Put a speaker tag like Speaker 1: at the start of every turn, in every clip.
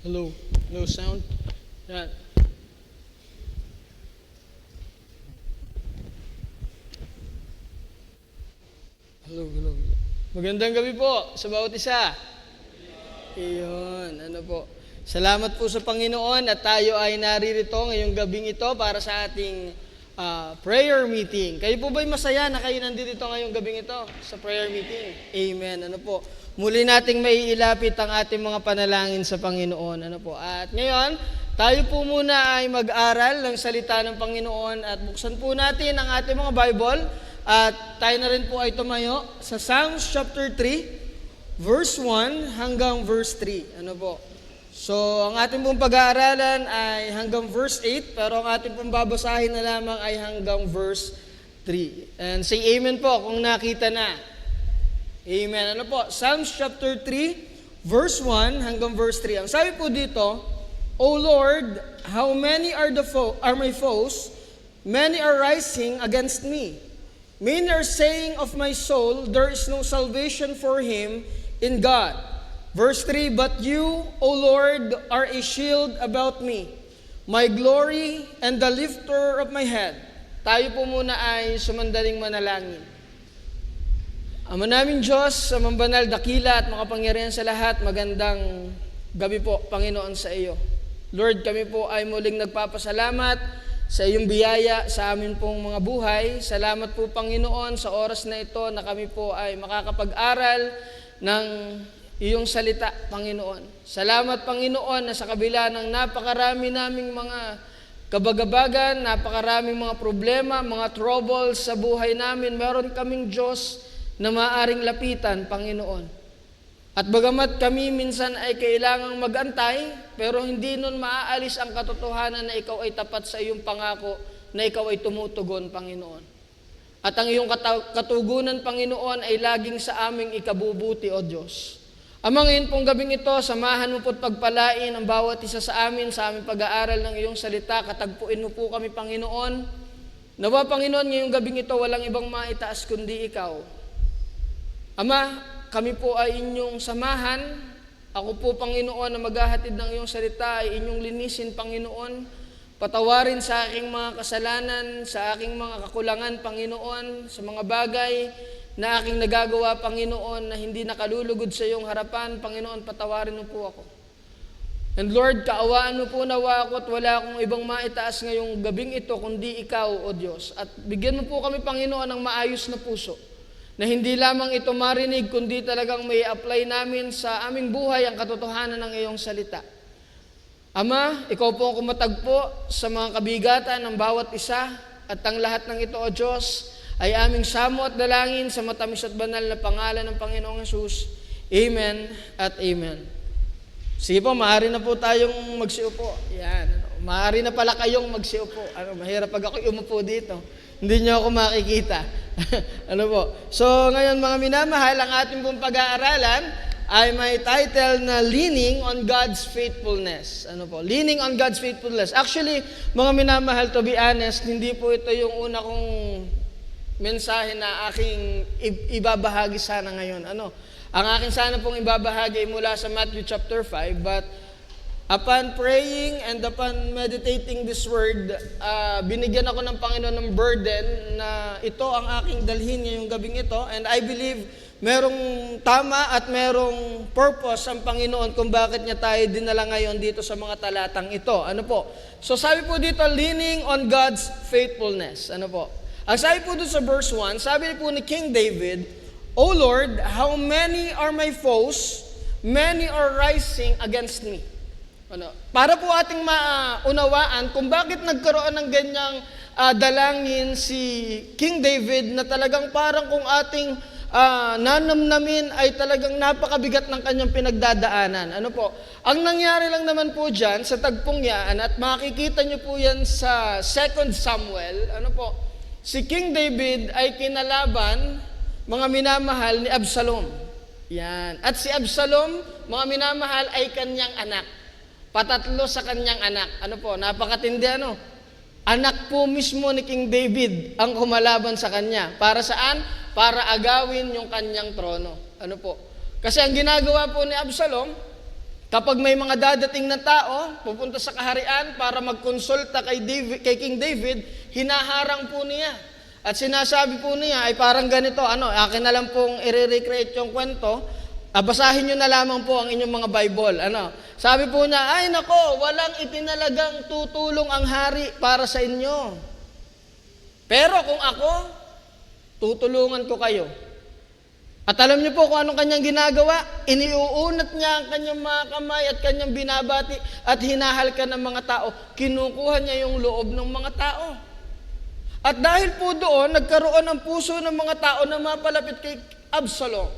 Speaker 1: Hello. Hello, sound. Yan. Hello, hello. Magandang gabi po sa bawat isa. Iyon, ano po. Salamat po sa Panginoon at tayo ay naririto ngayong gabing ito para sa ating prayer meeting. Kayo po ba'y masaya na kayo nandito ngayong gabing ito sa prayer meeting? Amen. Ano po. Muli nating maiilapit ang ating mga panalangin sa Panginoon. Ano po. At ngayon, tayo po muna ay mag-aral ng salita ng Panginoon at buksan po natin ang ating mga Bible at tayo na rin po ay tumayo sa Psalms chapter 3, verse 1 hanggang verse 3. Ano po. So, ang ating pong pag-aaralan ay hanggang verse 8, pero ang ating pong babasahin na lamang ay hanggang verse 3. And say amen po kung nakita na. Amen. Ano po? Psalms chapter 3, verse 1 hanggang verse 3. Ang sabi po dito, O Lord, how many are my foes? Many are rising against me. Many are saying of my soul, there is no salvation for him in God. Verse 3, But you, O Lord, are a shield about me, my glory and the lifter of my head. Tayo po muna ay sumandaling manalangin. Ama namin Diyos, amang banal, dakila at makapangyarihan sa lahat, magandang gabi po, Panginoon, sa iyo. Lord, kami po ay muling nagpapasalamat sa iyong biyaya sa amin pong mga buhay. Salamat po, Panginoon, sa oras na ito na kami po ay makakapag-aral ng iyong salita, Panginoon. Salamat, Panginoon, na sa kabila ng napakarami naming mga kabagabagan, napakaraming mga problema, mga troubles sa buhay namin, meron kaming Diyos na maaaring lapitan, Panginoon. At bagamat kami minsan ay kailangang mag-antay, pero hindi nun maaalis ang katotohanan na ikaw ay tapat sa iyong pangako, na ikaw ay tumutugon, Panginoon. At ang iyong katugunan, Panginoon, ay laging sa aming ikabubuti, O Diyos. Amang ngayon pong gabing ito, samahan mo po't pagpalain ang bawat isa sa aming pag-aaral ng iyong salita. Katagpuin mo po kami, Panginoon. Nawa, Panginoon, ngayong gabing ito, walang ibang maitaas kundi ikaw. Ama, kami po ay inyong samahan. Ako po, Panginoon, na maghahatid ng iyong salita ay inyong linisin, Panginoon. Patawarin sa aking mga kasalanan, sa aking mga kakulangan, Panginoon, sa mga bagay na aking nagagawa, Panginoon, na hindi nakalulugod sa iyong harapan. Panginoon, patawarin mo po ako. And Lord, kaawaan mo po nawa ako at wala akong ibang maitaas ngayong gabing ito kundi ikaw, O Diyos. At bigyan mo po kami, Panginoon, ng maayos na puso, na hindi lamang ito marinig, kundi talagang may apply namin sa aming buhay ang katotohanan ng iyong salita. Ama, ikaw po ang kumatagpo sa mga kabigatan ng bawat isa at ang lahat ng ito, O Diyos, ay aming samo at dalangin sa matamis at banal na pangalan ng Panginoong Hesus. Amen at amen. Sige po, maaari na po tayong magsiupo. Yan. Maaari na pala kayong magsiupo. Mahirap pag ako umupo dito. Hindi niyo ako makikita. Ano po? So, ngayon mga minamahal, ang ating pong pag-aaralan ay may title na Leaning on God's Faithfulness. Ano po? Leaning on God's Faithfulness. Actually, mga minamahal, to be honest, hindi po ito yung una kong mensahe na aking ibabahagi sana ngayon. Ang aking sana pong ibabahagi ay mula sa Matthew chapter 5, but upon praying and upon meditating this word, binigyan ako ng Panginoon ng burden na ito ang aking dalhin ngayong gabing ito. And I believe merong tama at merong purpose ang Panginoon kung bakit niya tayo dinala ngayon dito sa mga talatang ito. Ano po? So sabi po dito, leaning on God's faithfulness. Ano po? Ang sabi po dito sa verse 1, sabi po ni King David, O Lord, how many are my foes? Many are rising against me. Para po ating maunawaan kung bakit nagkaroon ng ganyang dalangin si King David na talagang parang kung ating nanamnamin ay talagang napakabigat ng kanyang pinagdadaanan. Ano po? Ang nangyari lang naman po dyan sa tagpong yan, at makikita nyo po yan sa 2 Samuel, ano po? Si King David ay kinalaban, mga minamahal, ni Absalom. Yan. At si Absalom, mga minamahal, ay kanyang anak. Patatlo sa kanyang anak. Ano po? Napakatindi, ano? Anak po mismo ni King David ang kumalaban sa kanya. Para saan? Para agawin yung kanyang trono. Ano po? Kasi ang ginagawa po ni Absalom, Kapag may mga dadating na tao, pupunta sa kaharian para magkonsulta kay King David, hinaharang po niya. At sinasabi po niya ay parang ganito, akin na lang pong i-recreate yung kwento, basahin nyo na lamang po ang inyong mga Bible. Sabi po niya, ay nako, walang itinalagang tutulong ang hari para sa inyo. Pero kung ako, tutulungan ko kayo. At alam niyo po kung anong kanyang ginagawa? Iniuunat niya ang kanyang mga kamay at kanyang binabati at hinahalkan ng mga tao. Kinukuha niya yung loob ng mga tao. At dahil po doon, nagkaroon ng puso ng mga tao na mapalapit kay Absalom.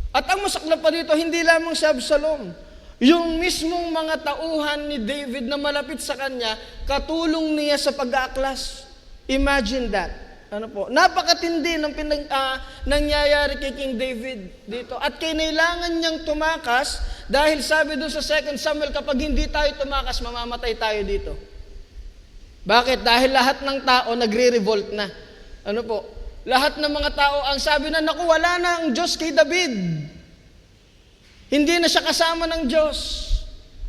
Speaker 1: At ang masaklap pa dito, hindi lamang si Absalom. Yung mismong mga tauhan ni David na malapit sa kanya, katulong niya sa pag-aaklas. Imagine that. Napakatindi ng nangyayari kay King David dito. At kailangan niyang tumakas dahil sabi doon sa 2 Samuel, kapag hindi tayo tumakas, mamamatay tayo dito. Bakit? Dahil lahat ng tao nagre-revolt na. Lahat ng mga tao ang sabi na, naku, wala na ang Diyos kay David. Hindi na siya kasama ng Diyos.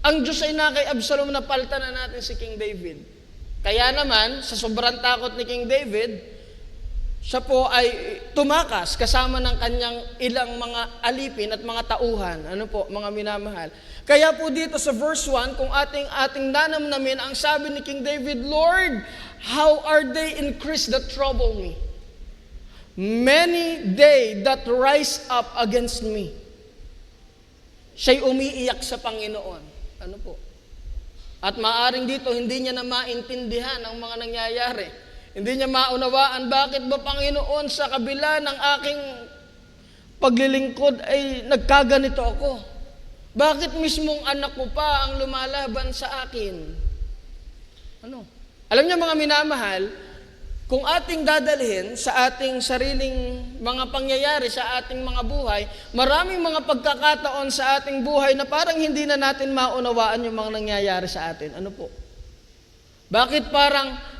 Speaker 1: Ang Diyos ay na kay Absalom, na palta na natin si King David. Kaya naman, sa sobrang takot ni King David, siya po ay tumakas kasama ng kanyang ilang mga alipin at mga tauhan. Mga minamahal. Kaya po dito sa verse 1, kung ating nanamnamin, ang sabi ni King David, Lord, how are they increased that trouble me? Many they that rise up against me. Siya'y umiiyak sa Panginoon. At maaring dito, hindi niya na maintindihan ang mga nangyayari. Hindi niya maunawaan, bakit ba Panginoon sa kabila ng aking paglilingkod ay nagkaganito ako? Bakit mismong anak ko pa ang lumalaban sa akin? Alam niyo mga minamahal, kung ating dadalhin sa ating sariling mga pangyayari sa ating mga buhay, maraming mga pagkakataon sa ating buhay na parang hindi na natin maunawaan yung mga nangyayari sa atin. Bakit parang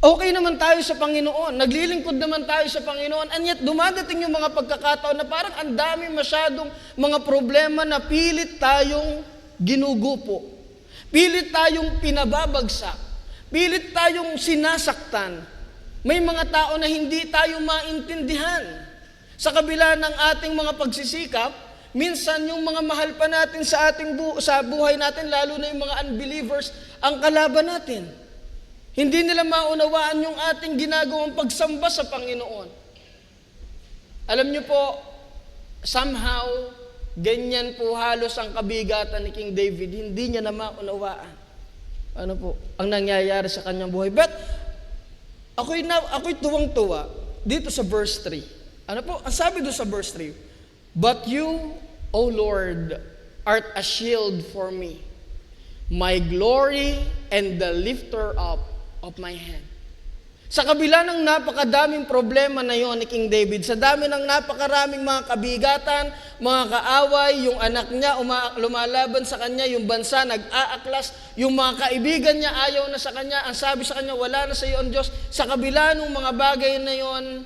Speaker 1: okay naman tayo sa Panginoon, naglilingkod naman tayo sa Panginoon, and yet dumadating yung mga pagkakataon na parang ang dami masyadong mga problema na pilit tayong ginugupo, pilit tayong pinababagsak, pilit tayong sinasaktan. May mga tao na hindi tayo maintindihan. Sa kabila ng ating mga pagsisikap, minsan yung mga mahal pa natin sa sa buhay natin, lalo na yung mga unbelievers, ang kalaban natin. Hindi nila maunawaan yung ating ginagawang pagsamba sa Panginoon. Alam niyo po, somehow, ganyan po halos ang kabigatan ni King David. Hindi niya na maunawaan. Ang nangyayari sa kanyang buhay. But, ako'y tuwang-tuwa dito sa verse 3. Ang sabi doon sa verse 3, But you, O Lord, art a shield for me, my glory and the lifter up of my hand. Sa kabila ng napakadaming problema na yon ni King David, sa dami ng napakaraming mga kabigatan, mga kaaway, yung anak niya lumalaban sa kanya, yung bansa nag-aaklas, yung mga kaibigan niya ayaw na sa kanya, ang sabi sa kanya, wala na sa iyo ang Diyos. Sa kabila ng mga bagay na yon,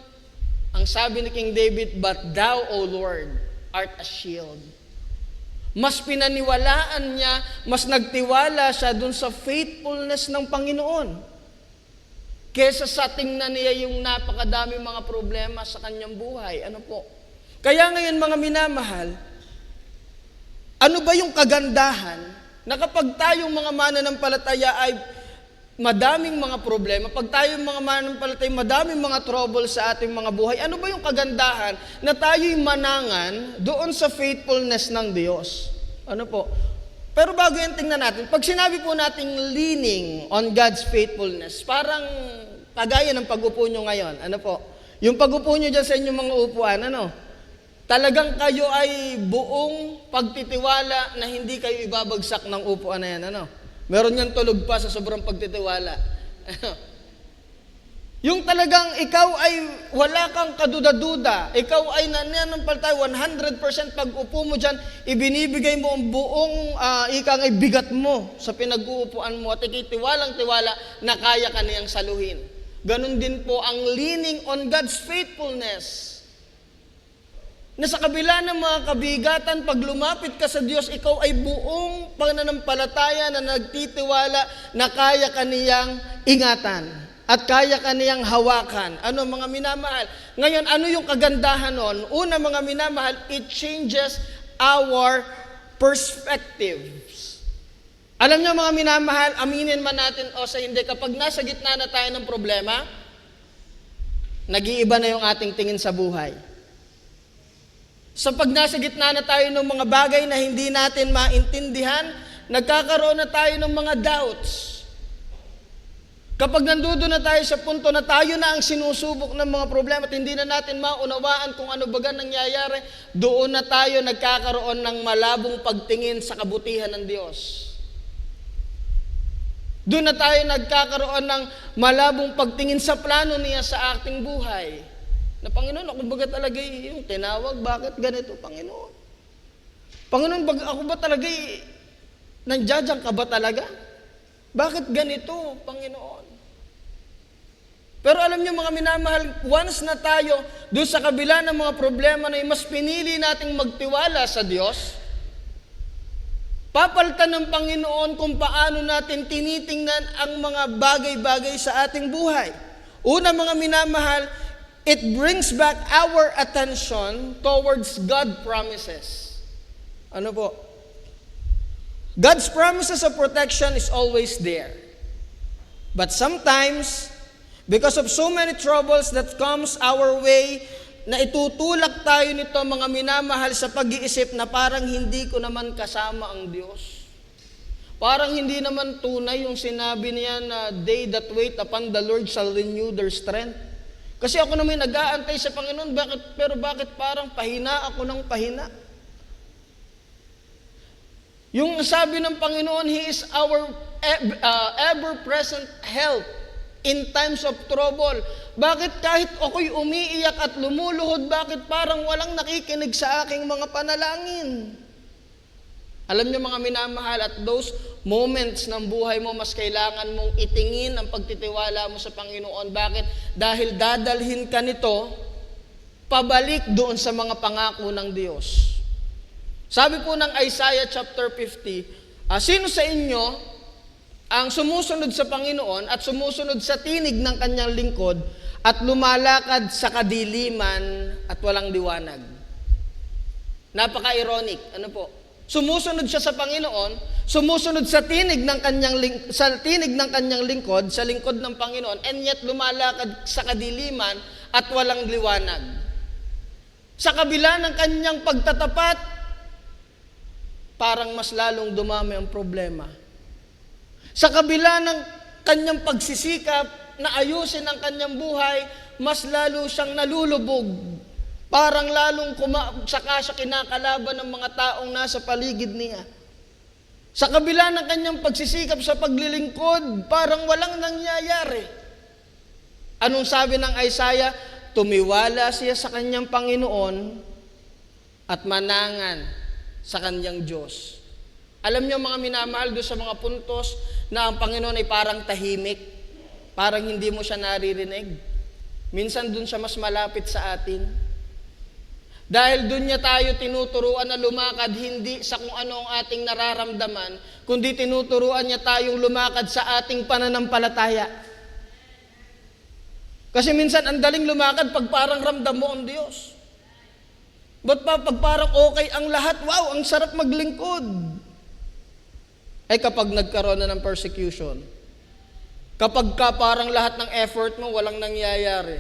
Speaker 1: ang sabi ni King David, But thou, O Lord, art a shield. Mas pinaniwalaan niya, mas nagtiwala siya dun sa faithfulness ng Panginoon kesa sa tingnan niya yung napakadaming mga problema sa kanyang buhay. Kaya ngayon mga minamahal, ano ba yung kagandahan na kapag tayong mga mananampalataya ay madaming mga problema, pag tayong mga mananampalataya, madaming mga trouble sa ating mga buhay, ano ba yung kagandahan na tayo'y manangan doon sa faithfulness ng Diyos? Pero bago yan tingnan natin, pag sinabi po nating leaning on God's faithfulness, parang kagaya ng pag-upo nyo ngayon. Yung pag-upo nyo dyan sa inyong mga upuan, talagang kayo ay buong pagtitiwala na hindi kayo ibabagsak ng upuan na yan. Meron yan tulog pa sa sobrang pagtitiwala. Yung talagang ikaw ay wala kang kaduda-duda, ikaw ay nananampalataya 100% pag upo mo dyan, ibinibigay mo ang buong ikang ay bigat mo sa pinag-uupuan mo at ikitiwalang-tiwala na kaya ka niyang saluhin. Ganon din po ang leaning on God's faithfulness. na sa kabila ng mga kabigatan, pag lumapit ka sa Diyos, ikaw ay buong pananampalataya na nagtitiwala na kaya kaniyang ingatan at kaya kaniyang hawakan. Ano mga minamahal? Ngayon, ano yung kagandahan nun? Una mga minamahal, it changes our perspectives. Alam niyo mga minamahal, aminin man natin o sa hindi, kapag nasa gitna na tayo ng problema, nag-iiba na yung ating tingin sa buhay. So pag nasa gitna na tayo ng mga bagay na hindi natin maintindihan, nagkakaroon na tayo ng mga doubts. Kapag nandoon na tayo sa punto na tayo na ang sinusubok ng mga problema at hindi na natin maunawaan kung ano baga nangyayari, doon na tayo nagkakaroon ng malabong pagtingin sa kabutihan ng Diyos. Doon na tayo nagkakaroon ng malabong pagtingin sa plano niya sa ating buhay. Na Panginoon, ako baga talaga yung tinawag, bakit ganito, Panginoon? Panginoon, ako ba talaga nandiyan ka ba talaga? Bakit ganito, Panginoon? Pero alam niyo mga minamahal, once na tayo doon sa kabila ng mga problema na mas pinili nating magtiwala sa Diyos, papalitan ng Panginoon kung paano natin tinitingnan ang mga bagay-bagay sa ating buhay. Una mga minamahal, it brings back our attention towards God's promises. Ano po? God's promises of protection is always there. But sometimes, because of so many troubles that comes our way, na itutulak tayo nito mga minamahal sa pag-iisip na parang hindi ko naman kasama ang Diyos. Parang hindi naman tunay yung sinabi niya na they that wait upon the Lord shall renew their strength. Kasi ako naman nag-aantay sa Panginoon, bakit parang pahina ako ng pahina? Yung sabi ng Panginoon, He is our ever-present help in times of trouble. Bakit kahit ako'y umiiyak at lumuluhod, bakit parang walang nakikinig sa aking mga panalangin? Alam niyo mga minamahal, at those moments ng buhay mo, mas kailangan mong itingin ang pagtitiwala mo sa Panginoon. Bakit? Dahil dadalhin ka nito pabalik doon sa mga pangako ng Diyos. Sabi po ng Isaiah chapter 50, sino sa inyo ang sumusunod sa Panginoon at sumusunod sa tinig ng kanyang lingkod at lumalakad sa kadiliman at walang liwanag? Napaka-ironic. Ano po? Sumusunod siya sa Panginoon, sumusunod sa tinig ng kanyang lingkod, sa lingkod ng Panginoon, and yet lumalakad sa kadiliman at walang liwanag. Sa kabila ng kanyang pagtatapat, parang mas lalong dumami ang problema. Sa kabila ng kanyang pagsisikap na ayusin ang kanyang buhay, mas lalo siyang nalulubog. Parang lalong saka siya kinakalaban ng mga taong nasa paligid niya. Sa kabila ng kanyang pagsisikap sa paglilingkod, parang walang nangyayari. Anong sabi ng Isaiah? Tumiwala siya sa kanyang Panginoon at manangan sa kanyang Diyos. Alam niyo mga minamahal, doon sa mga puntos na ang Panginoon ay parang tahimik, parang hindi mo siya naririnig. Minsan doon siya mas malapit sa atin. Dahil doon niya tayo tinuturuan na lumakad hindi sa kung ano ang ating nararamdaman, kundi tinuturuan niya tayong lumakad sa ating pananampalataya. Kasi minsan ang daling lumakad pag parang ramdam mo ang Diyos. Ba't pa pag parang okay ang lahat, wow, ang sarap maglingkod. Ay kapag nagkaroon na ng persecution, kapag ka parang lahat ng effort mo walang nangyayari,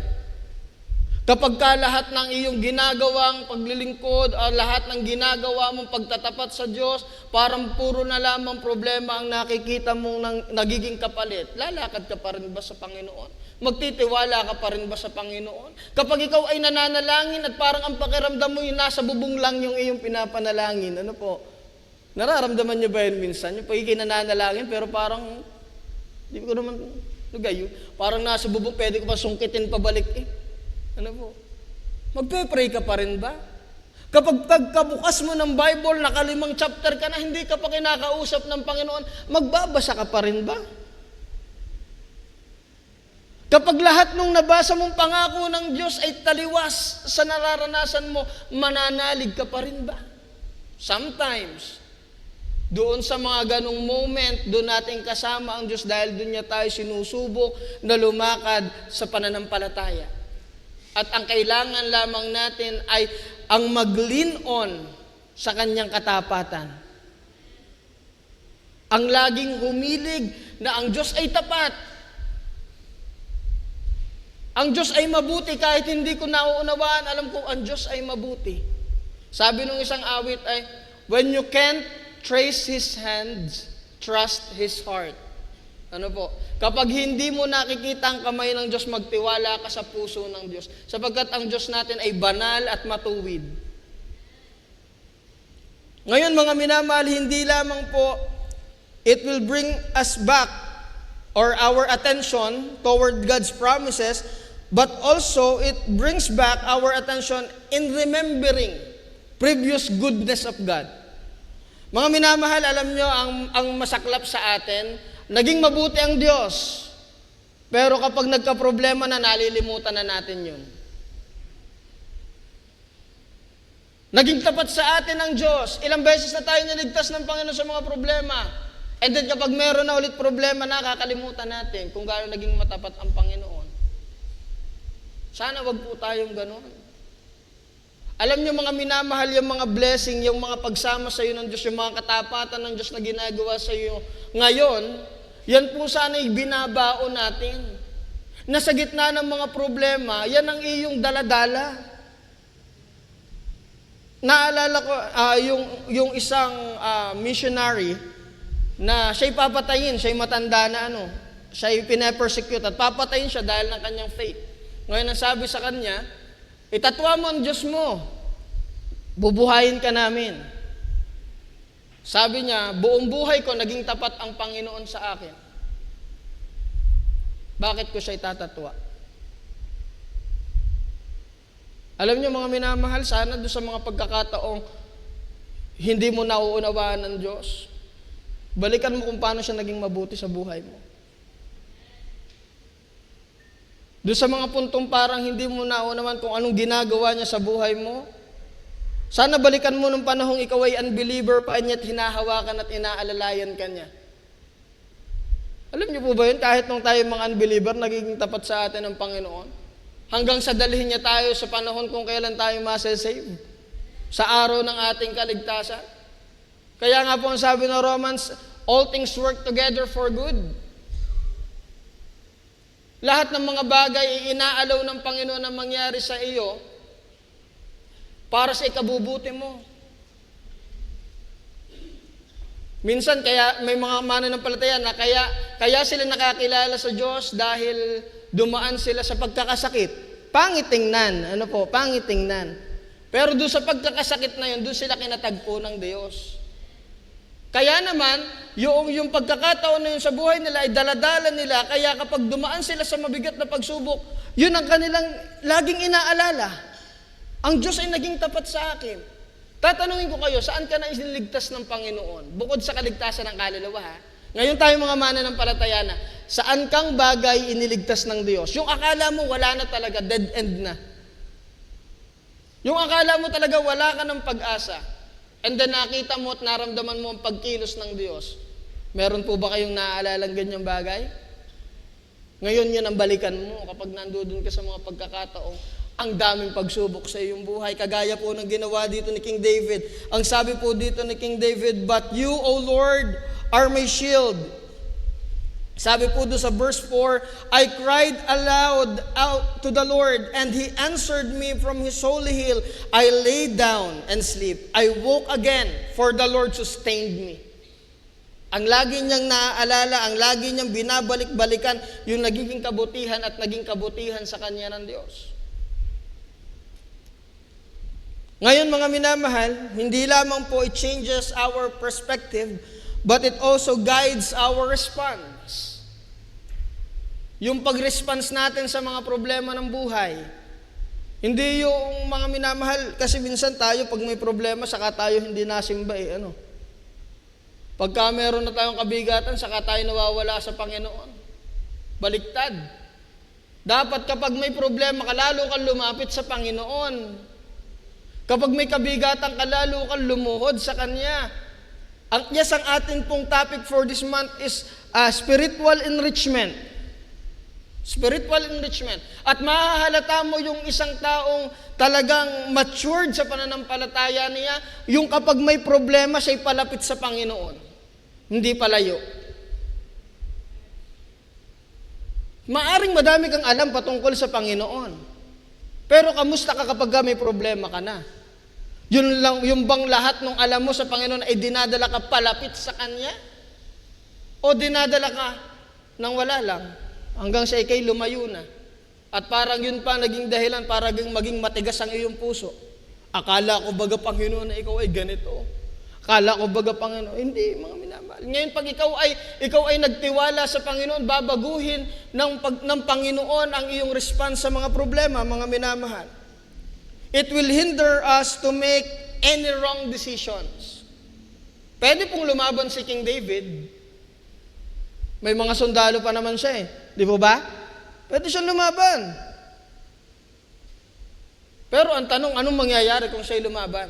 Speaker 1: kapag ka lahat ng iyong ginagawang paglilingkod o lahat ng ginagawa mong pagtatapat sa Diyos, parang puro na lamang problema ang nakikita mong nagiging kapalit, lalakad ka pa rin ba sa Panginoon? Magtitiwala ka pa rin ba sa Panginoon? Kapag ikaw ay nananalangin at parang ang pakiramdam mo yung nasa bubong lang yung iyong pinapanalangin, ano po? Nararamdaman niyo ba yun minsan? Yung pagiging nananalangin pero parang, di ko naman, lugayo, parang nasa bubong, pwede ko pa sungkitin pabalik Ano po? Magpe-pray ka pa rin ba? Kapag pagkabukas mo ng Bible, nakalimang chapter ka na, hindi ka pa kinakausap ng Panginoon, magbabasa ka pa rin ba? Kapag lahat nung nabasa mong pangako ng Diyos ay taliwas sa nararanasan mo, mananalig ka pa rin ba? Sometimes, doon sa mga ganong moment, doon natin kasama ang Diyos dahil doon niya tayo sinusubok na lumakad sa pananampalataya. At ang kailangan lamang natin ay ang mag-lean on sa kanyang katapatan. Ang laging humilig na ang Diyos ay tapat. Ang Diyos ay mabuti kahit hindi ko nauunawaan, alam ko ang Diyos ay mabuti. Sabi nung isang awit ay, when you can't trace His hands, trust His heart. Ano po? Kapag hindi mo nakikita ang kamay ng Diyos, magtiwala ka sa puso ng Diyos. Sapagkat ang Diyos natin ay banal at matuwid. Ngayon mga minamahal, hindi lamang po, it will bring us back or our attention toward God's promises, but also it brings back our attention in remembering previous goodness of God. Mga minamahal, alam nyo, ang masaklap sa atin, naging mabuti ang Diyos. Pero kapag nagka-problema na, nalilimutan na natin yun. Naging tapat sa atin ang Diyos. Ilang beses na tayo niligtas ng Panginoon sa mga problema. And then kapag meron na ulit problema, nakakalimutan natin kung gaano naging matapat ang Panginoon. Sana wag po tayong ganun. Alam niyo mga minamahal, yung mga blessing, yung mga pagsama sa iyo ng Diyos, yung mga katapatan ng Diyos na ginagawa sa iyo ngayon, yan po sana ibinabaon natin. Na sa gitna ng mga problema, yan ang iyong daladala. Naalala ko yung isang missionary na siya'y papatayin, siya'y matanda na siya'y pinapersecute at papatayin siya dahil ng kanyang faith. Ngayon ang sabi sa kanya, itatwa mo ang Diyos mo, bubuhayin ka namin. Sabi niya, buong buhay ko naging tapat ang Panginoon sa akin. Bakit ko siya itatatwa? Alam niyo mga minamahal, sana doon sa mga pagkakataong hindi mo nauunawaan ng Diyos, balikan mo kung paano siya naging mabuti sa buhay mo. Doon sa mga puntong parang hindi mo nauunawaan kung anong ginagawa niya sa buhay mo, sana balikan mo nung panahong ikaw ay unbeliever pa niya't hinahawakan at inaalalayan ka niya. Alam niyo po ba yun? Kahit nung tayo mga unbeliever, nagiging tapat sa atin ang Panginoon. Hanggang sa dalhin niya tayo sa panahon kung kailan tayo masasave. Sa araw ng ating kaligtasan. Kaya nga po ang sabi ng Romans, all things work together for good. Lahat ng mga bagay inaalaw ng Panginoon na mangyari sa iyo para sa ikabubuti mo. Minsan kaya may mga mananampalataya na kaya sila nakakilala sa Diyos dahil dumaan sila sa pagkakasakit. Pangit tingnan. Pangit tingnan. Pero doon sa pagkakasakit na yun, doon sila kinatagpo ng Diyos. Kaya naman, yung pagkakataon na yun sa buhay nila ay daladala nila, kaya kapag dumaan sila sa mabigat na pagsubok, yun ang kanilang laging inaalala. Ang Diyos ay naging tapat sa akin. Tatanungin ko kayo, saan ka na iniligtas ng Panginoon? Bukod sa kaligtasan ng kaluluwa, ha? Ngayon tayo mga mananampalataya na, saan kang bagay iniligtas ng Diyos? Yung akala mo wala na talaga, dead end na. Yung akala mo talaga wala ka ng pag-asa. And then nakita mo at naramdaman mo ang pagkilos ng Diyos. Meron po ba kayong naaalalang ganyang bagay? Ngayon yun ang balikan mo kapag nandoon ka sa mga pagkakataong ang daming pagsubok sa iyong buhay. Kagaya po ng ginawa dito ni King David. Ang sabi po dito ni King David, but you, O Lord, are my shield. Sabi po doon sa verse 4, I cried aloud out to the Lord, and He answered me from His holy hill. I lay down and sleep. I woke again, for the Lord sustained me. Ang lagi niyang naaalala, ang lagi niyang binabalik-balikan, yung nagiging kabutihan at naging kabutihan sa Kanya ng Diyos. Ngayon mga minamahal, hindi lamang po it changes our perspective, but it also guides our response. Yung pag-response natin sa mga problema ng buhay. Hindi yung mga minamahal, kasi minsan tayo pag may problema, saka tayo hindi nasimba Pagka meron na tayong kabigatan, saka tayo nawawala sa Panginoon. Baliktad. Dapat kapag may problema ka, lalo kang lumapit sa Panginoon. Kapag may kabigatan ka, lalo kang lumuhod sa Kanya. Ang ating pong topic for this month is spiritual enrichment. Spiritual enrichment. At mahahalata mo yung isang taong talagang matured sa pananampalataya niya, yung kapag may problema, siya'y palapit sa Panginoon. Hindi palayo. Maaring madami kang alam patungkol sa Panginoon. Pero kamusta ka kapag may problema ka na? Yung bang lahat ng alam mo sa Panginoon ay dinadala ka palapit sa Kanya? O dinadala ka nang wala lang? Hanggang sa ikay lumayo na. At parang yun pa naging dahilan para maging matigas ang iyong puso. Akala ko baga Panginoon na ikaw ay ganito. Akala ko baga Panginoon, hindi mga minamahal. Ngayon pag ikaw ay nagtiwala sa Panginoon, babaguhin ng Panginoon ang iyong response sa mga problema, mga minamahal. It will hinder us to make any wrong decisions. Pwede pong lumaban si King David. May mga sundalo pa naman siya eh. Di po ba? Pwede siyang lumaban. Pero ang tanong, anong mangyayari kung siya'y lumaban?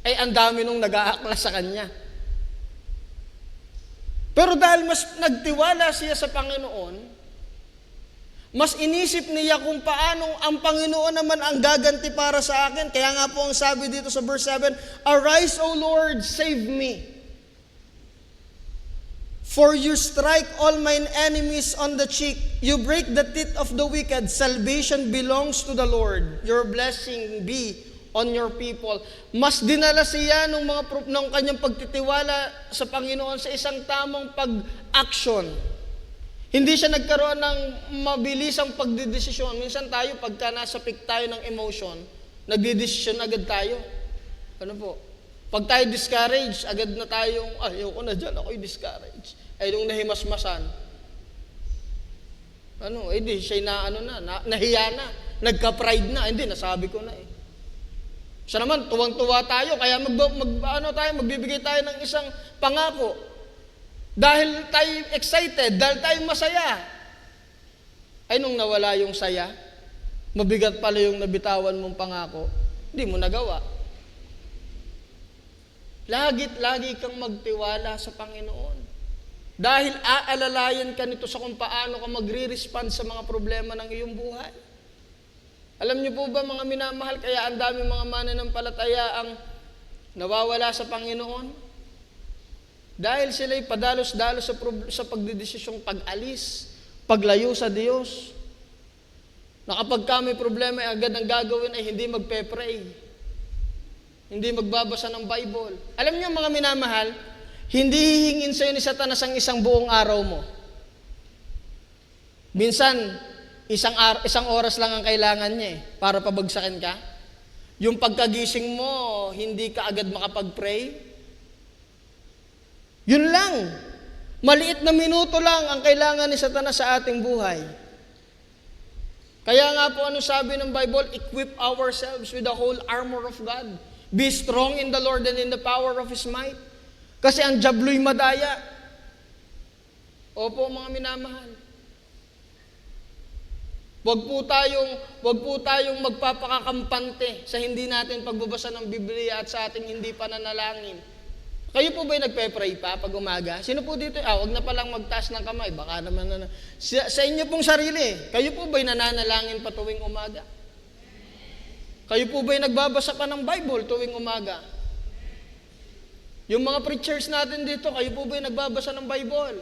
Speaker 1: Ay ang dami nung nag-aakla sa kanya. Pero dahil mas nagtiwala siya sa Panginoon, mas inisip niya kung paano ang Panginoon naman ang gaganti para sa akin. Kaya nga po ang sabi dito sa verse 7, "Arise, O Lord, save me. For you strike all mine enemies on the cheek. You break the teeth of the wicked. Salvation belongs to the Lord. Your blessing be on your people." Mas dinala siya ng kanyang pagtitiwala sa Panginoon sa isang tamang pag-action. Hindi siya nagkaroon ng mabilisang pagdidesisyon. Minsan tayo, pagka nasa peak tayo ng emotion, nagdidesisyon agad tayo. Ano po? Pag tayo discouraged, agad na tayong, ayoko na dyan, ako'y discouraged. Ay, nung nahimasmasan, di, siya'y nahiya na, nagka-pride na, hindi, nasabi ko na eh. Siya naman, tuwang-tuwa tayo, kaya magbibigay tayo ng isang pangako. Dahil tayo excited, dahil tayo masaya. Ay, nung nawala yung saya, mabigat pala yung nabitawan mong pangako, hindi mo nagawa. Lagi kang magtiwala sa Panginoon. Dahil aalalayan ka nito sa kung paano ka magre-respond sa mga problema ng iyong buhay. Alam niyo po ba mga minamahal, kaya ang dami mga mananampalataya ang nawawala sa Panginoon? Dahil sila'y padalos-dalos sa pagdidesisyong pag-alis, paglayo sa Diyos. Na kapag may problema, agad ang gagawin ay hindi magpe-pray. Hindi magbabasa ng Bible. Alam niyo mga minamahal, hindi hihingin sa'yo ni Satanas ang isang buong araw mo. Minsan, isang oras lang ang kailangan niya para pabagsakin ka. Yung pagkagising mo, hindi ka agad makapag-pray. Yun lang. Maliit na minuto lang ang kailangan ni Satanas sa ating buhay. Kaya nga po ano sabi ng Bible, equip ourselves with the whole armor of God. Be strong in the Lord and in the power of His might. Kasi ang diablo'y madaya. Opo mga minamahal. Wag po tayong magpapakakampante sa hindi natin pagbabasa ng Biblia at sa ating hindi pananalangin. Kayo po ba'y nagpe-pray pa pag umaga? Sino po dito? Wag na palang magtaas ng kamay. Baka naman sa inyo pong sarili. Kayo po ba'y nananalangin pa tuwing umaga? Kayo po ba'y nagbabasa pa ng Bible tuwing umaga? Yung mga preachers natin dito, kayo po ba'y nagbabasa ng Bible?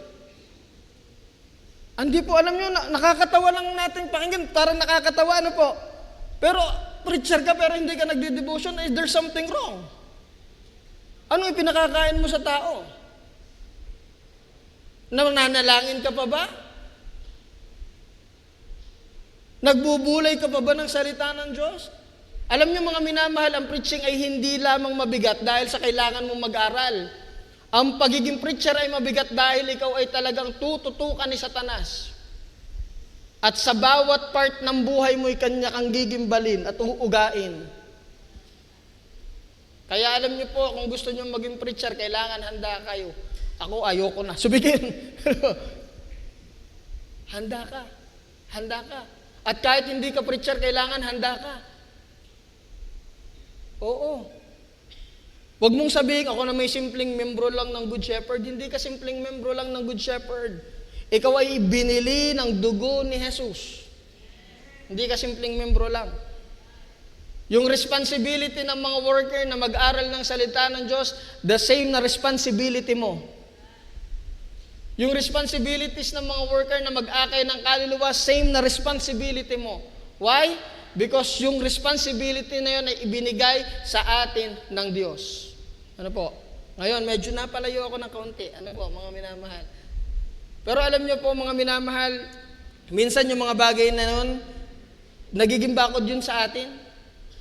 Speaker 1: Hindi po, alam nyo, nakakatawa lang natin pakinggan. Parang nakakatawa, ano po? Pero preacher ka pero hindi ka nagdi-devotion, there's something wrong. Ano ipinakakain mo sa tao? Nananalangin ka pa ba? Nagbubulay ka pa ba ng salita ng Diyos? Alam niyo mga minamahal, ang preaching ay hindi lamang mabigat dahil sa kailangan mong mag-aral. Ang pagiging preacher ay mabigat dahil ikaw ay talagang tututukan ni Satanas. At sa bawat part ng buhay mo ay kanya kang gigimbalin at uugain. Kaya alam niyo po, kung gusto niyo maging preacher, kailangan handa kayo. Ako, ayoko na. Subigin. Handa ka. Handa ka. At kahit hindi ka preacher, kailangan handa ka. Oo. Huwag mong sabihin, ako na may simpleng membro lang ng Good Shepherd. Hindi ka simpleng membro lang ng Good Shepherd. Ikaw ay binili ng dugo ni Jesus. Hindi ka simpleng membro lang. Yung responsibility ng mga worker na mag-aral ng salita ng Diyos, the same na responsibility mo. Yung responsibilities ng mga worker na mag-akay ng kaluluwa, same na responsibility mo. Why? Because yung responsibility na yun ay ibinigay sa atin ng Diyos. Ano po? Ngayon, medyo napalayo ako ng kaunti. Ano po, mga minamahal? Pero alam niyo po, mga minamahal, minsan yung mga bagay na yun, nagiging bakod yun sa atin.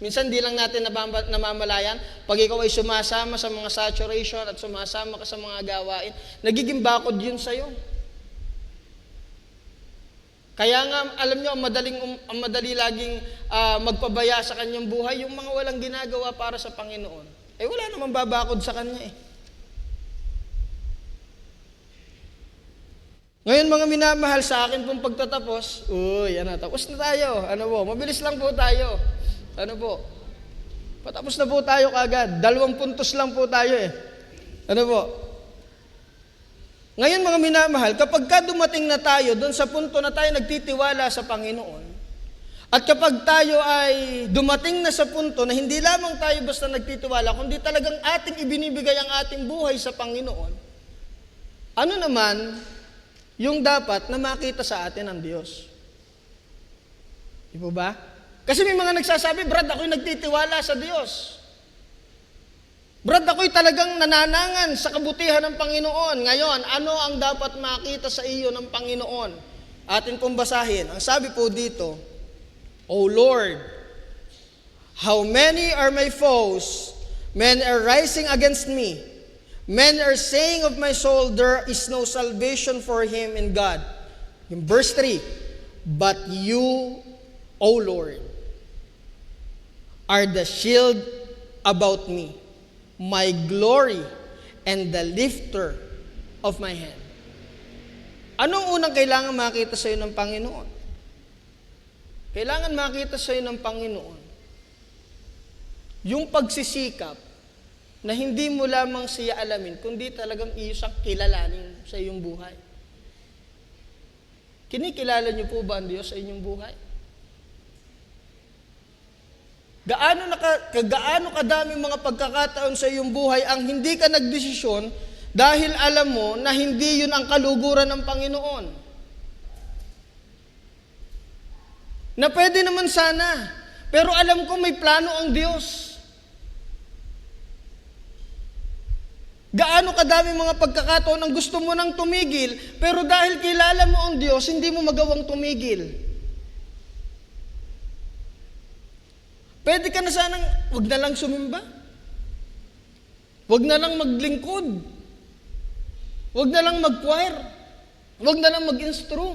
Speaker 1: Minsan di lang natin namamalayan. Pag ikaw ay sumasama sa mga saturation at sumasama ka sa mga gawain, nagiging bakod yun sa'yo. Kaya nga, alam nyo, ang madali laging magpabaya sa kanyang buhay, yung mga walang ginagawa para sa Panginoon. Eh wala namang babakod sa kanya eh. Ngayon mga minamahal, sa akin pong pagtatapos, tapos na tayo. Ano po, mabilis lang po tayo. Ano po, patapos na po tayo kagad. 2 puntos lang po tayo eh. Ano po? Ngayon mga minamahal, kapag dumating na tayo doon sa punto na tayo nagtitiwala sa Panginoon, at kapag tayo ay dumating na sa punto na hindi lamang tayo basta nagtitiwala, kundi talagang ating ibinibigay ang ating buhay sa Panginoon, ano naman yung dapat na makita sa atin ng Diyos? Di po ba? Kasi may mga nagsasabi, Brad, ako'y nagtitiwala sa Diyos. Brad, ako'y talagang nananangan sa kabutihan ng Panginoon. Ngayon, ano ang dapat makita sa iyo ng Panginoon? Atin pong basahin. Ang sabi po dito, O Lord, how many are my foes? Men are rising against me. Men are saying of my soul, there is no salvation for him in God. In verse 3, but you, O Lord, are the shield about me, my glory, and the lifter of my hand. Anong unang kailangan makita sa iyo ng Panginoon? Kailangan makita sa iyo ng Panginoon yung pagsisikap na hindi mo lamang siya alamin, kundi talagang iyo siyang kilalanin sa iyong buhay. Kinikilala niyo po ba ang Diyos sa inyong buhay? Gaano kadaming mga pagkakataon sa iyong buhay ang hindi ka nagdesisyon dahil alam mo na hindi yun ang kaluguran ng Panginoon. Na pwede naman sana, pero alam ko may plano ang Diyos. Gaano kadaming mga pagkakataon ang gusto mo nang tumigil, pero dahil kilala mo ang Diyos, hindi mo magawang tumigil. Pwede ka na sanang, wag na lang sumimba. Wag na lang maglingkod. Wag na lang mag-choir. Wag na lang mag-instru.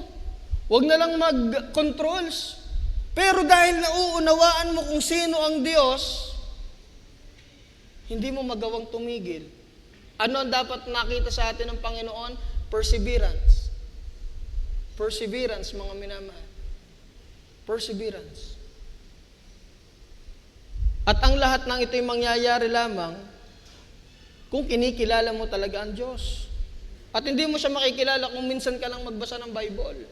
Speaker 1: Wag na lang mag-controls. Pero dahil nauunawaan mo kung sino ang Diyos, hindi mo magawang tumigil. Ano ang dapat nakita sa atin ng Panginoon? Perseverance. Perseverance, mga minamahal. Perseverance. At ang lahat ng ito'y mangyayari lamang kung kinikilala mo talaga ang Diyos. At hindi mo siya makikilala kung minsan ka lang magbasa ng Bible.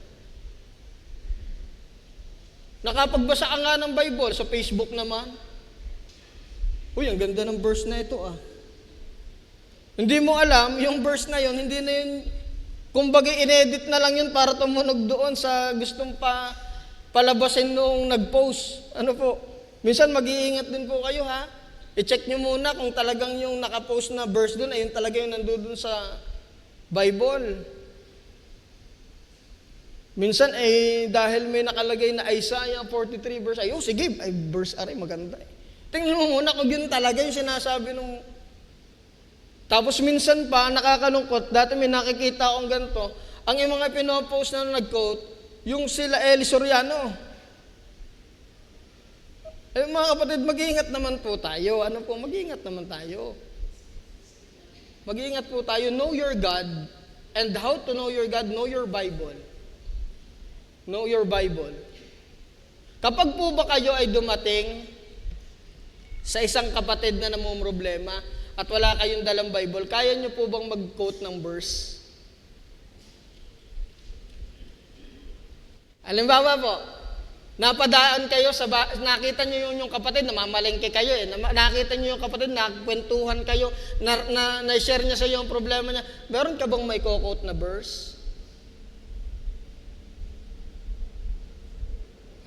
Speaker 1: Nakapagbasa ka nga ng Bible sa Facebook naman. Uy, ang ganda ng verse na ito ah. Hindi mo alam, yung verse na yun, hindi na yun, kumbaga inedit na lang yun para tumunog doon sa gustong palabasin nung nag-post. Ano po? Minsan mag-iingat din po kayo ha. I-check nyo muna kung talagang yung nakapost na verse doon, ayun talaga yung nandun sa Bible. Minsan dahil may nakalagay na Isaiah 43 verse, sige, verse aray, maganda eh. Tingnan mo muna kung yun talaga yung sinasabi nung... Tapos minsan pa, nakakalungkot, dati may nakikita akong ganito, ang yung mga pinopost na nag-quote, yung sila Eli Soriano. Mga kapatid, mag-iingat naman po tayo. Ano po, mag-iingat naman tayo. Mag-iingat po tayo. Know your God. And how to know your God? Know your Bible. Know your Bible. Kapag po ba kayo ay dumating sa isang kapatid na namumroblema at wala kayong dalang Bible, kaya nyo po bang mag-quote ng verse? Halimbawa po, napadaan kayo nakita nyo yung kapatid, namamalengke kayo nakita nyo yung kapatid, nakakwentuhan kayo, na-share niya sa iyo yung problema niya. Meron ka bang may quote na verse?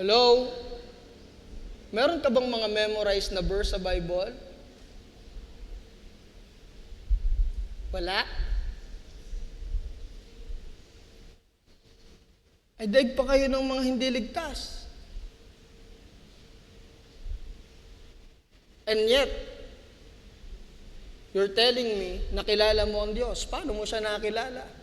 Speaker 1: Hello? Meron ka bang mga memorized na verse sa Bible? Wala? Ay daig pa kayo ng mga hindi ligtas. And yet, you're telling me, nakilala mo ang Diyos. Paano mo siya nakilala?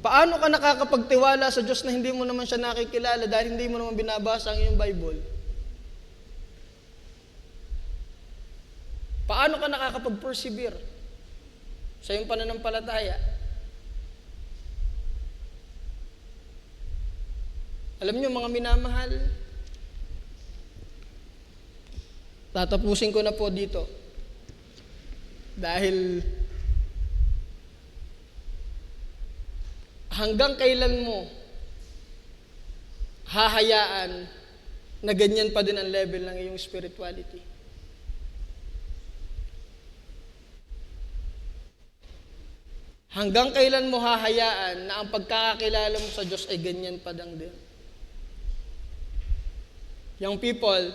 Speaker 1: Paano ka nakakapagtiwala sa Diyos na hindi mo naman siya nakikilala dahil hindi mo naman binabasa ang iyong Bible? Paano ka nakakapag-persevere sa iyong pananampalataya? Alam niyo mga minamahal, tatapusin ko na po dito. Dahil hanggang kailan mo hahayaan na ganyan pa din ang level ng iyong spirituality? Hanggang kailan mo hahayaan na ang pagkakakilala mo sa Diyos ay ganyan pa din? Young people,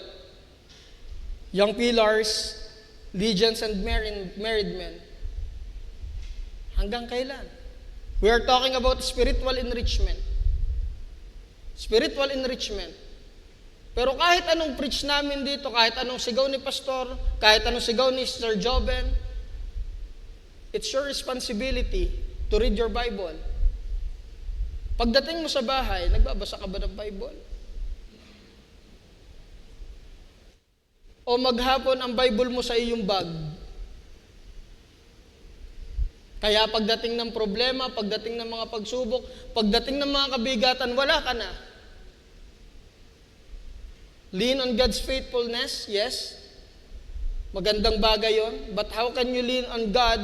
Speaker 1: young pillars, legions, and married men. Hanggang kailan? We are talking about spiritual enrichment. Spiritual enrichment. Pero kahit anong preach namin dito, kahit anong sigaw ni Pastor, kahit anong sigaw ni Sir Joben, it's your responsibility to read your Bible. Pagdating mo sa bahay, nagbabasa ka ba ng Bible? O maghapon ang Bible mo sa iyong bag? Kaya pagdating ng problema, pagdating ng mga pagsubok, pagdating ng mga kabigatan, wala ka na. Lean on God's faithfulness, yes. Magandang bagay yon. But how can you lean on God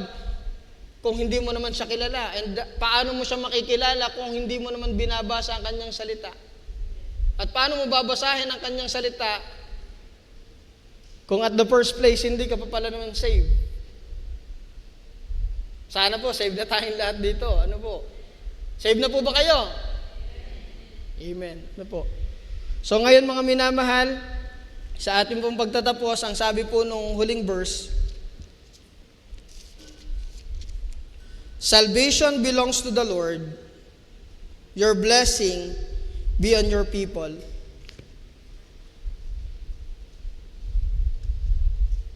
Speaker 1: kung hindi mo naman siya kilala? And paano mo siya makikilala kung hindi mo naman binabasa ang kanyang salita? At paano mo babasahin ang kanyang salita kung at the first place, hindi ka pa pala naman saved? Sana po, save na tayong lahat dito. Ano po? Save na po ba kayo? Amen. Ano po? So ngayon mga minamahal, sa ating pong pagtatapos, ang sabi po nung huling verse, salvation belongs to the Lord. Your blessing be on your people.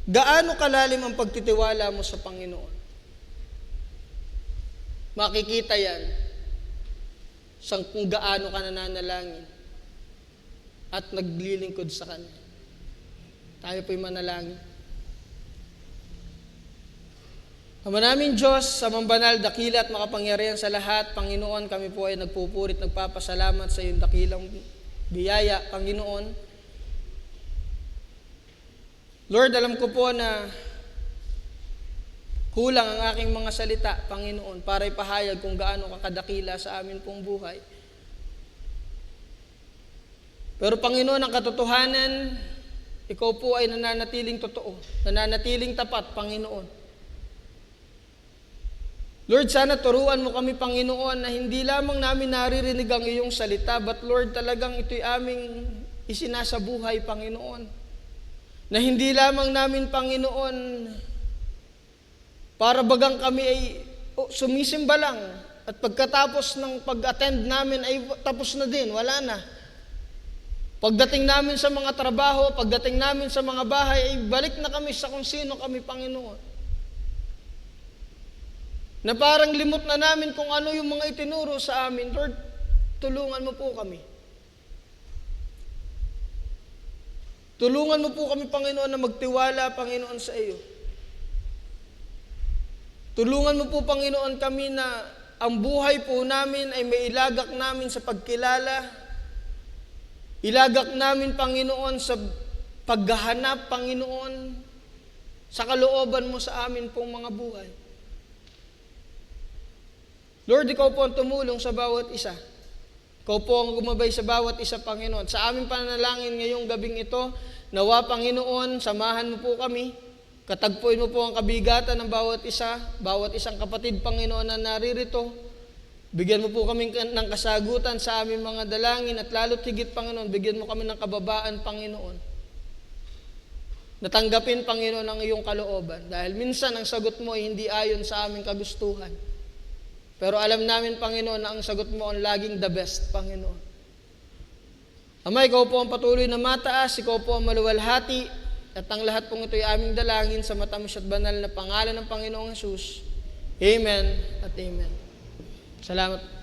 Speaker 1: Gaano kalalim ang pagtitiwala mo sa Panginoon? Makikita yan sa kung gaano ka nananalangin at naglilingkod sa Kanya. Tayo po'y manalangin. Ama namin Diyos, sa mambanal, dakila at makapangyarihan sa lahat, Panginoon, kami po ay nagpupurit, nagpapasalamat sa iyong dakilang biyaya, Panginoon. Lord, alam ko po na kulang ang aking mga salita, Panginoon, para ipahayag kung gaano kakadakila sa amin pong buhay. Pero Panginoon, ang katotohanan, ikaw po ay nananatiling totoo, nananatiling tapat, Panginoon. Lord, sana turuan mo kami, Panginoon, na hindi lamang namin naririnig ang iyong salita, but Lord, talagang ito'y aming isinasabuhay, Panginoon. Na hindi lamang namin, Panginoon, para bagang kami ay sumisimba lang at pagkatapos ng pag-attend namin ay tapos na din, wala na. Pagdating namin sa mga trabaho, pagdating namin sa mga bahay, ay balik na kami sa kung sino kami, Panginoon. Na parang limot na namin kung ano yung mga itinuro sa amin. Lord, tulungan mo po kami. Tulungan mo po kami, Panginoon, na magtiwala, Panginoon, sa iyo. Tulungan mo po, Panginoon, kami na ang buhay po namin ay mailagak namin sa pagkilala. Ilagak namin, Panginoon, sa paghahanap, Panginoon, sa kalooban mo sa amin pong mga buhay. Lord, ikaw po ang tumulong sa bawat isa. Ikaw po ang gumabay sa bawat isa, Panginoon. Sa aming pananalangin ngayong gabing ito, nawa, Panginoon, samahan mo po kami. Katagpuin mo po ang kabigatan ng bawat isa, bawat isang kapatid, Panginoon, na naririto. Bigyan mo po kami ng kasagutan sa aming mga dalangin at lalo't higit, Panginoon, bigyan mo kami ng kababaan, Panginoon. Natanggapin, Panginoon, ang iyong kalooban. Dahil minsan ang sagot mo ay hindi ayon sa aming kagustuhan. Pero alam namin, Panginoon, na ang sagot mo ang laging the best, Panginoon. Ama, ikaw po ang patuloy na mataas, ikaw po ang maluwalhati, at ang lahat pong ito ay aming dalangin sa matamis at banal na pangalan ng Panginoong Jesus. Amen at amen. Salamat.